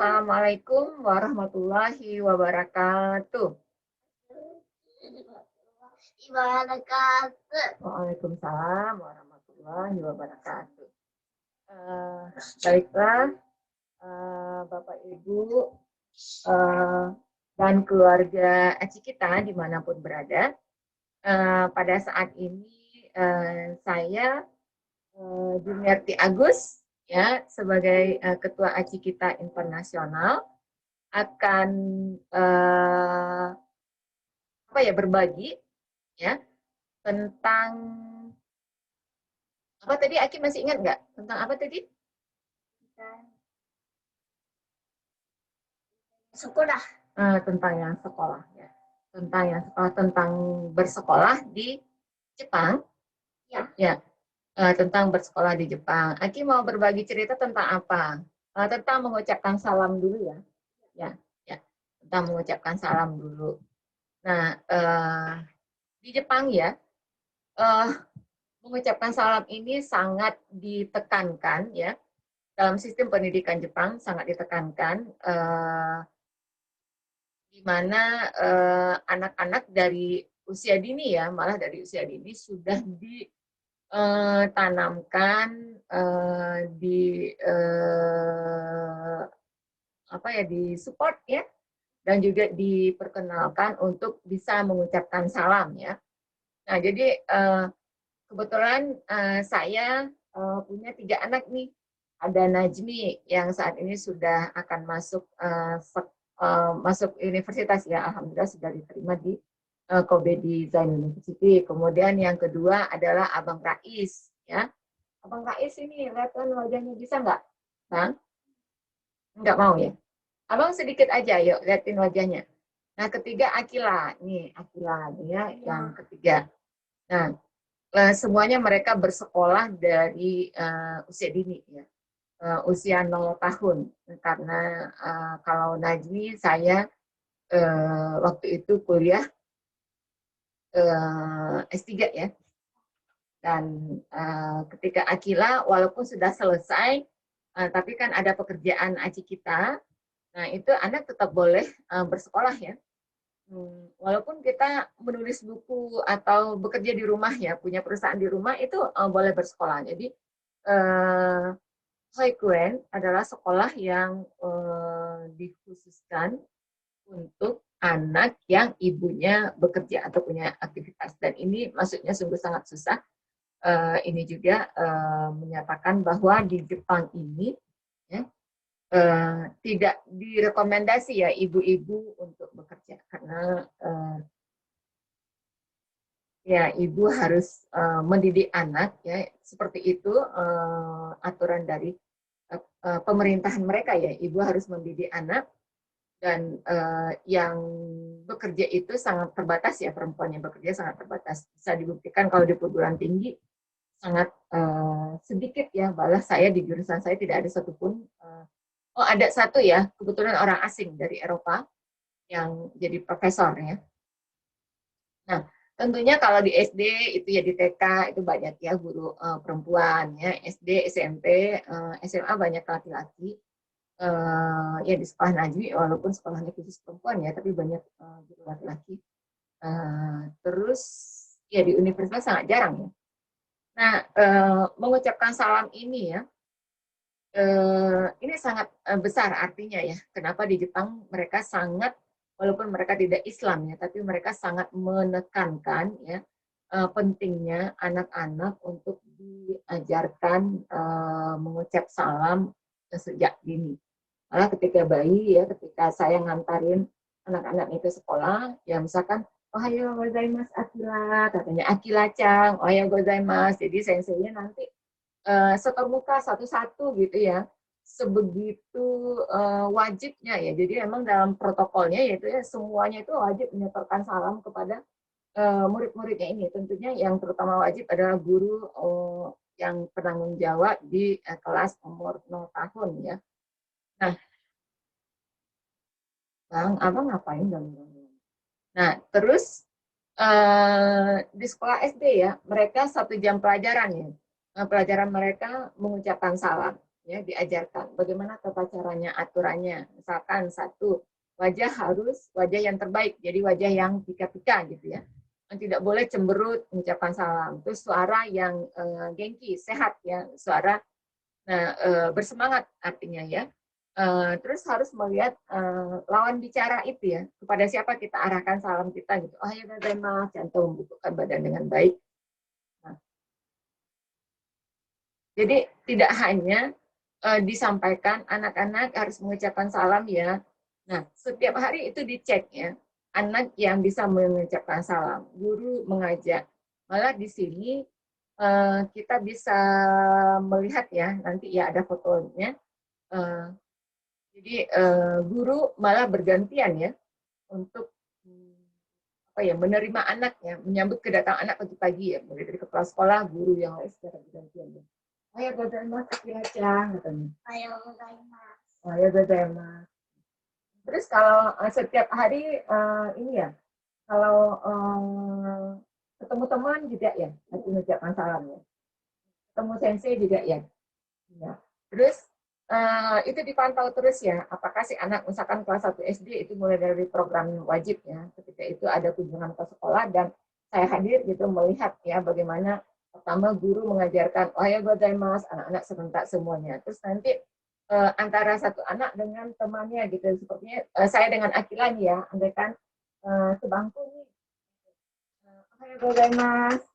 Assalamualaikum warahmatullahi wabarakatuh. Waalaikumsalam warahmatullahi wabarakatuh. Baiklah, Bapak Ibu dan keluarga Aci kita dimanapun berada. Pada saat ini saya Juniarti Agus ya sebagai Ketua Aci kita internasional akan berbagi ya tentang apa tadi. Aki masih ingat nggak tentang apa tadi? Sekolah. Tentang yang sekolah ya. Tentang bersekolah di Jepang. Ya. Tentang bersekolah di Jepang. Aki mau berbagi cerita tentang apa? Tentang mengucapkan salam dulu ya. Ya. Tentang mengucapkan salam dulu. Nah, di Jepang ya, mengucapkan salam ini sangat ditekankan ya. Dalam sistem pendidikan Jepang sangat ditekankan, di mana anak-anak dari usia dini ya, malah dari usia dini sudah ditanamkan, disupport ya, dan juga diperkenalkan untuk bisa mengucapkan salam ya. Nah, jadi kebetulan saya punya 3 anak nih. Ada Najmi yang saat ini sudah akan masuk universitas ya, alhamdulillah sudah diterima di Kobe Design University. Kemudian yang kedua adalah Abang Rais ya. Abang Rais ini lihatkan wajahnya, bisa nggak, Bang? Nggak mau ya. Abang sedikit aja, yuk liatin wajahnya. Nah, ketiga Akila nih, ya, yang ketiga. Nah, semuanya mereka bersekolah dari usia dini ya, usia 0 tahun, karena kalau Najmi saya waktu itu kuliah S3 ya, dan ketika Akila walaupun sudah selesai, tapi kan ada pekerjaan Aci kita, nah itu anak tetap boleh bersekolah ya. Walaupun kita menulis buku atau bekerja di rumah ya, punya perusahaan di rumah, itu boleh bersekolah. Jadi Hoikuen adalah sekolah yang dikhususkan untuk anak yang ibunya bekerja atau punya aktivitas. Dan ini maksudnya sungguh sangat susah. Ini juga menyatakan bahwa di Jepang ini ya, tidak direkomendasi ya ibu-ibu untuk bekerja, karena ya ibu harus mendidik anak ya, seperti itu aturan dari pemerintahan mereka ya. Ibu harus mendidik anak, dan yang bekerja itu sangat terbatas ya, perempuan yang bekerja sangat terbatas. Bisa dibuktikan kalau di perguruan tinggi sangat sedikit ya, malah saya di jurusan saya tidak ada satupun. Ada satu ya, kebetulan orang asing dari Eropa yang jadi profesor ya. Nah, tentunya kalau di SD itu ya, di TK itu banyak ya guru perempuan ya, SD, SMP, SMA banyak laki-laki. Ya di sekolah Najmi walaupun sekolahnya khusus perempuan ya, tapi banyak guru laki-laki. Terus ya di universitas sangat jarang ya. Nah, mengucapkan salam ini ya, ini sangat besar artinya ya. Kenapa di Jepang mereka sangat, walaupun mereka tidak Islam ya, tapi mereka sangat menekankan ya pentingnya anak-anak untuk diajarkan mengucap salam sejak dini. Malah ketika bayi ya, ketika saya ngantarin anak-anak itu sekolah, ya misalkan Ohayo gozaimasu Akila, katanya Akila-chan, Ohayo gozaimasu. Jadi senseinya nanti setor muka satu-satu gitu ya, sebegitu wajibnya ya. Jadi memang dalam protokolnya yaitu ya, semuanya itu wajib menyetorkan salam kepada murid-muridnya ini. Tentunya yang terutama wajib adalah guru yang penanggung jawab di kelas umur 0 tahun ya. Nah, Bang, abang ngapain dong? Nah, terus di sekolah SD ya, mereka 1 jam pelajaran ya. Pelajaran mereka mengucapkan salam. ya diajarkan bagaimana tata caranya, aturannya. Misalkan satu, wajah harus wajah yang terbaik, jadi wajah yang pika-pika gitu ya. Tidak boleh cemberut mengucapkan salam. Terus suara yang gengki, sehat ya, suara bersemangat artinya ya. Terus harus melihat lawan bicara itu ya, kepada siapa kita arahkan salam kita gitu. Oh ya gozaimasu, jantung membutuhkan badan dengan baik. Nah, jadi tidak hanya disampaikan anak-anak harus mengucapkan salam ya. Nah, setiap hari itu dicek ya. Anak yang bisa mengucapkan salam, guru mengajak. Malah di sini kita bisa melihat ya, nanti ya ada fotonya. Jadi guru malah bergantian ya untuk apa ya, menerima anak ya, menyambut kedatangan anak pagi-pagi ya, mulai dari kepala sekolah, guru yang lain secara bergantian ya. Ayo gozaimasu, Akira-chan, katanya. Ayo gozaimasu. Ayo gozaimasu. Terus kalau setiap hari ini ya, kalau ketemu teman juga ya, nanti mengucapkan salam ya. Ketemu sensei juga ya. Ya. Terus itu dipantau terus ya, apakah si anak misalkan kelas 1 SD itu mulai dari program wajib ya, ketika itu ada kunjungan ke sekolah dan saya hadir gitu melihat ya bagaimana pertama guru mengajarkan oh ya gozaimasu, anak-anak serentak semuanya. Terus nanti antara satu anak dengan temannya gitu, sepertinya saya dengan Akila nih ya, andaikan sebangku nih, oh ya gozaimasu.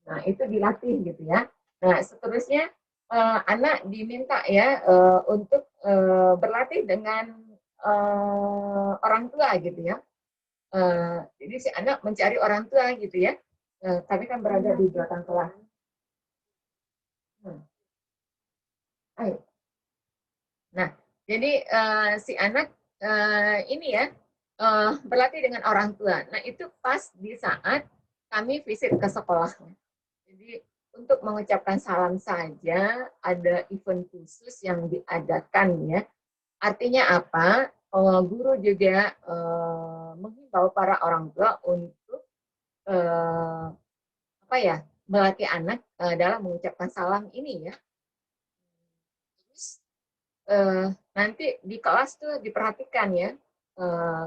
Nah, itu dilatih gitu ya. Nah, seterusnya anak diminta ya untuk berlatih dengan orang tua gitu ya. Jadi si anak mencari orang tua gitu ya. Kami kan berada di belakang kelas. Ayo. Nah, jadi si anak ini ya berlatih dengan orang tua. Nah, itu pas di saat kami visit ke sekolah. Jadi untuk mengucapkan salam saja ada event khusus yang diadakan ya. Artinya apa? Guru juga menghimbau para orang tua untuk apa ya, melatih anak dalam mengucapkan salam ini ya. Terus nanti di kelas tuh diperhatikan ya,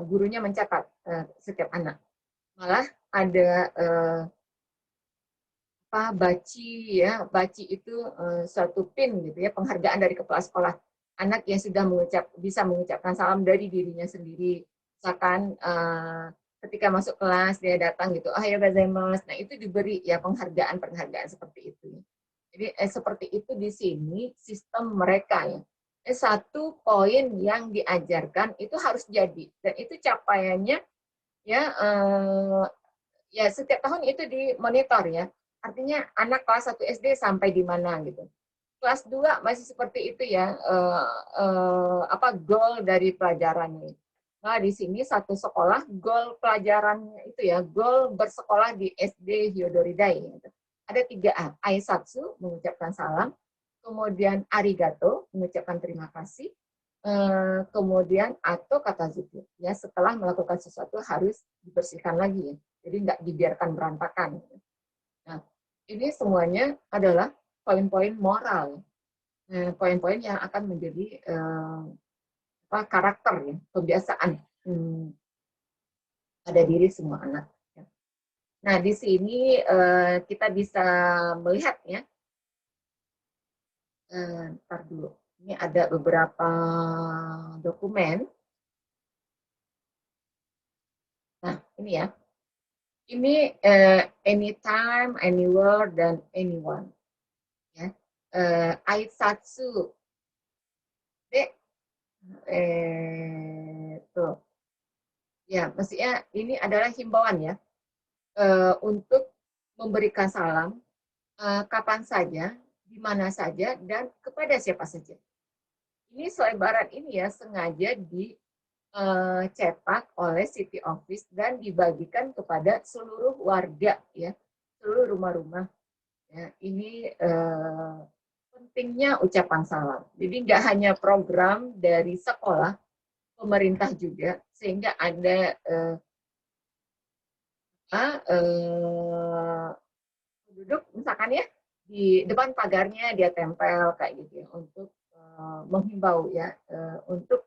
gurunya mencatat setiap anak. Malah ada baci ya, baci itu suatu pin gitu ya, penghargaan dari kepala sekolah, anak yang sudah bisa mengucapkan salam dari dirinya sendiri. Misalkan ketika masuk kelas dia datang gitu, ohayou gozaimasu, nah itu diberi ya penghargaan seperti itu. Jadi seperti itu di sini sistem mereka ya. Satu poin yang diajarkan itu harus jadi, dan itu capaiannya ya ya setiap tahun itu dimonitor ya. Artinya anak kelas 1 SD sampai di mana gitu. Kelas 2 masih seperti itu ya, goal dari pelajarannya. Nah, di sini satu sekolah goal pelajarannya itu ya, goal bersekolah di SD Hyodoridai. Gitu. Ada 3A, Aisatsu, mengucapkan salam, kemudian arigato, mengucapkan terima kasih, kemudian atau kata zikir. Ya, setelah melakukan sesuatu harus dibersihkan lagi ya. Jadi nggak dibiarkan berantakan. Nah, ini semuanya adalah poin-poin moral, poin-poin yang akan menjadi karakter ya, kebiasaan pada diri semua anak. Nah, di sini kita bisa melihat ya, ntar dulu, ini ada beberapa dokumen. Nah, ini ya, ini anytime, anywhere, dan anyone. Ya. Aitsatsu. Tuh. Ya, maksudnya ini adalah himbauan ya, untuk memberikan salam kapan saja, di mana saja, dan kepada siapa saja. Ini selebaran ini ya sengaja dicetak oleh City Office dan dibagikan kepada seluruh warga ya, seluruh rumah-rumah. Ya, ini pentingnya ucapan salam. Jadi nggak hanya program dari sekolah, pemerintah juga, sehingga ada penduduk misalkan ya, di depan pagarnya dia tempel kayak gitu ya, untuk menghimbau ya, untuk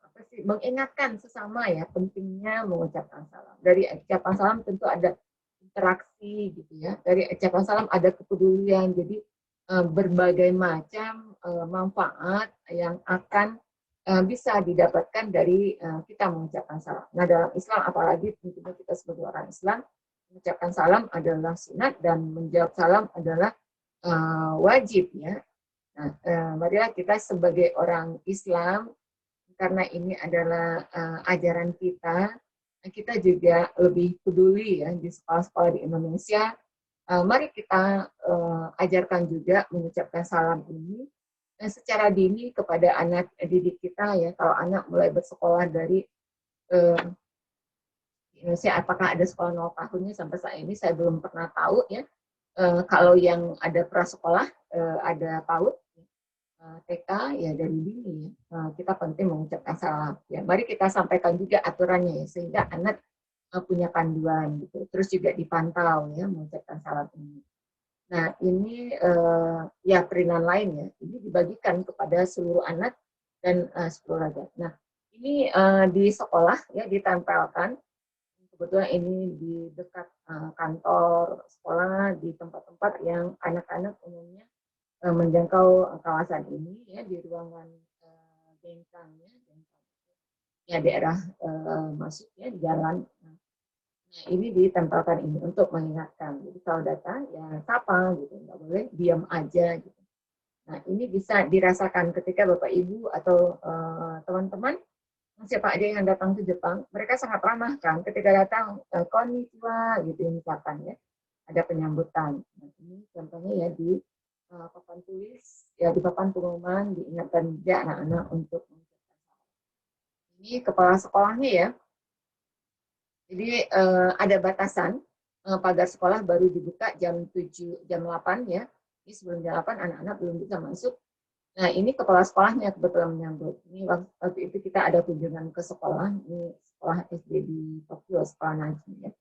apa sih, mengingatkan sesama ya pentingnya mengucapkan salam. Dari ucapan salam tentu ada interaksi gitu ya. Dari ucapan salam ada kepedulian. Jadi berbagai macam manfaat yang akan bisa didapatkan dari kita mengucapkan salam. Nah, dalam Islam apalagi tentunya kita sebagai orang Islam, mengucapkan salam adalah sunat dan menjawab salam adalah wajib ya. Nah, marilah kita sebagai orang Islam, karena ini adalah ajaran kita, kita juga lebih peduli ya di sekolah-sekolah di Indonesia. Mari kita ajarkan juga mengucapkan salam ini secara dini kepada anak didik kita ya. Kalau anak mulai bersekolah dari di Indonesia, apakah ada sekolah 0 tahunnya sampai saat ini saya belum pernah tahu ya. Kalau yang ada prasekolah, ada PAUD, TK ya dari dini ya. Kita penting mengucapkan salam ya. Mari kita sampaikan juga aturannya ya, sehingga anak punya panduan gitu. Terus juga dipantau ya mengucapkan salam ini. Nah, ini ya perinan lain ya. Ini dibagikan kepada seluruh anak dan seluruh rakyat. Nah, ini di sekolah ya ditempelkan. Kebetulan ini di dekat kantor sekolah, di tempat-tempat yang anak-anak umumnya menjangkau kawasan ini ya, di ruangan bengkang ya, daerah masuknya di jalan. Nah, ini ditempelkan ini untuk mengingatkan. Jadi kalau datang ya sapa gitu, nggak boleh diam aja gitu. Nah, ini bisa dirasakan ketika Bapak Ibu atau teman-teman siapa aja yang datang ke Jepang, mereka sangat ramah kan ketika datang, konnichiwa gitu misalkan ya, ada penyambutan. Nah, ini contohnya ya di papan tulis, ya di papan pengumuman diingatkan juga anak-anak untuk ini kepala sekolahnya ya. Jadi ada batasan, pagar sekolah baru dibuka jam 7, jam 8 ya. Ini sebelum jam 8 anak-anak belum bisa masuk. Nah, ini kepala sekolahnya kebetulan menyambut. Ini waktu itu kita ada kunjungan ke sekolah, ini sekolah SD di Tokyo, sekolah Najmi ya.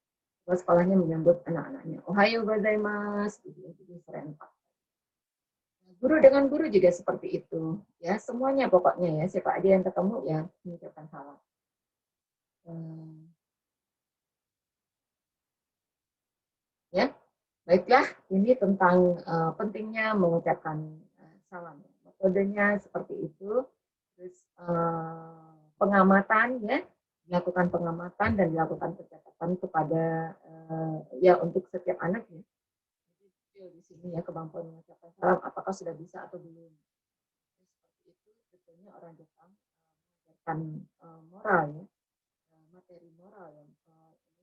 Sekolahnya menyambut anak-anaknya. Ohayo gozaimasu, gitu ya, jadi serentak. Guru dengan guru juga seperti itu, ya semuanya pokoknya ya, siapa aja yang ketemu ya mengucapkan salam. Ya, baiklah, ini tentang pentingnya mengucapkan salam. Metodenya seperti itu. Terus pengamatan ya, dilakukan pengamatan dan dilakukan pencatatan kepada ya untuk setiap anak ya. Di sini ya kemampuan mengucapkan salam apakah sudah bisa atau belum. Seperti itu sebetulnya orang Jepang mengajarkan moral ya, materi moral yang ini termasuk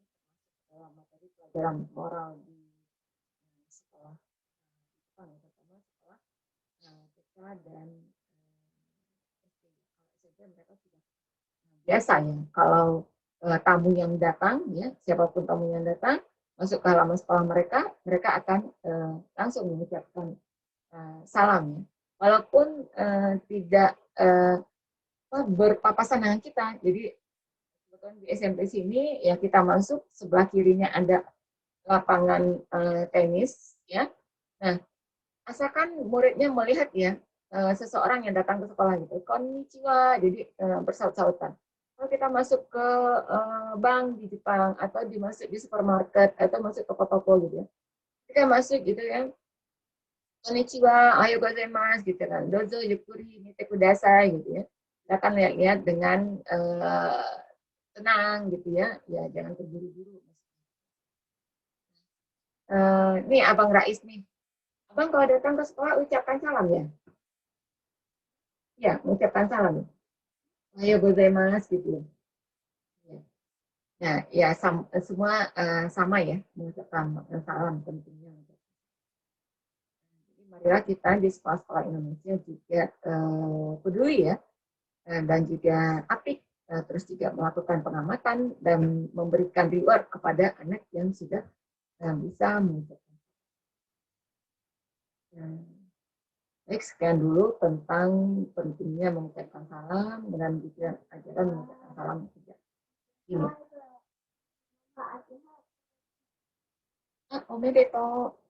dalam materi pelajaran moral di sekolah Jepang, terutama sekolah TK dan SD. Mereka sudah biasa ya kalau tamu yang datang ya, siapapun tamu yang datang masuk ke halaman sekolah mereka, mereka akan langsung mengucapkan salam ya. Walaupun tidak berpapasan dengan kita. Jadi kebetulan di SMP sini ya kita masuk sebelah kirinya ada lapangan tenis ya. Nah, asalkan muridnya melihat ya seseorang yang datang ke sekolah gitu, konnichiwa, jadi bersaut-sautan. Kalau kita masuk ke bank di Jepang atau dimasuk di supermarket atau masuk ke toko-toko gitu ya, kita masuk gitu ya, konnichiwa, ayo gozaimasu gitu kan, dozo yukuri nite kudasai gitu ya. Kita akan lihat-lihat dengan tenang gitu ya, ya jangan terburu-buru. Nih Abang Rais nih, Abang kalau datang ke sekolah ucapkan salam ya? Ya, mengucapkan salam. Ayo gozaimasu gitu ya. Nah, ya semua sama ya mengucapkan salam pentingnya. Jadi marilah kita di sekolah-sekolah Indonesia juga peduli ya dan juga apik, terus juga melakukan pengamatan dan memberikan reward kepada anak yang sudah bisa mengucapkan. Baik, sekian dulu tentang pentingnya mengucapkan salam dan juga ajaran mengucapkan salam sejak ini. あ、おめでとう。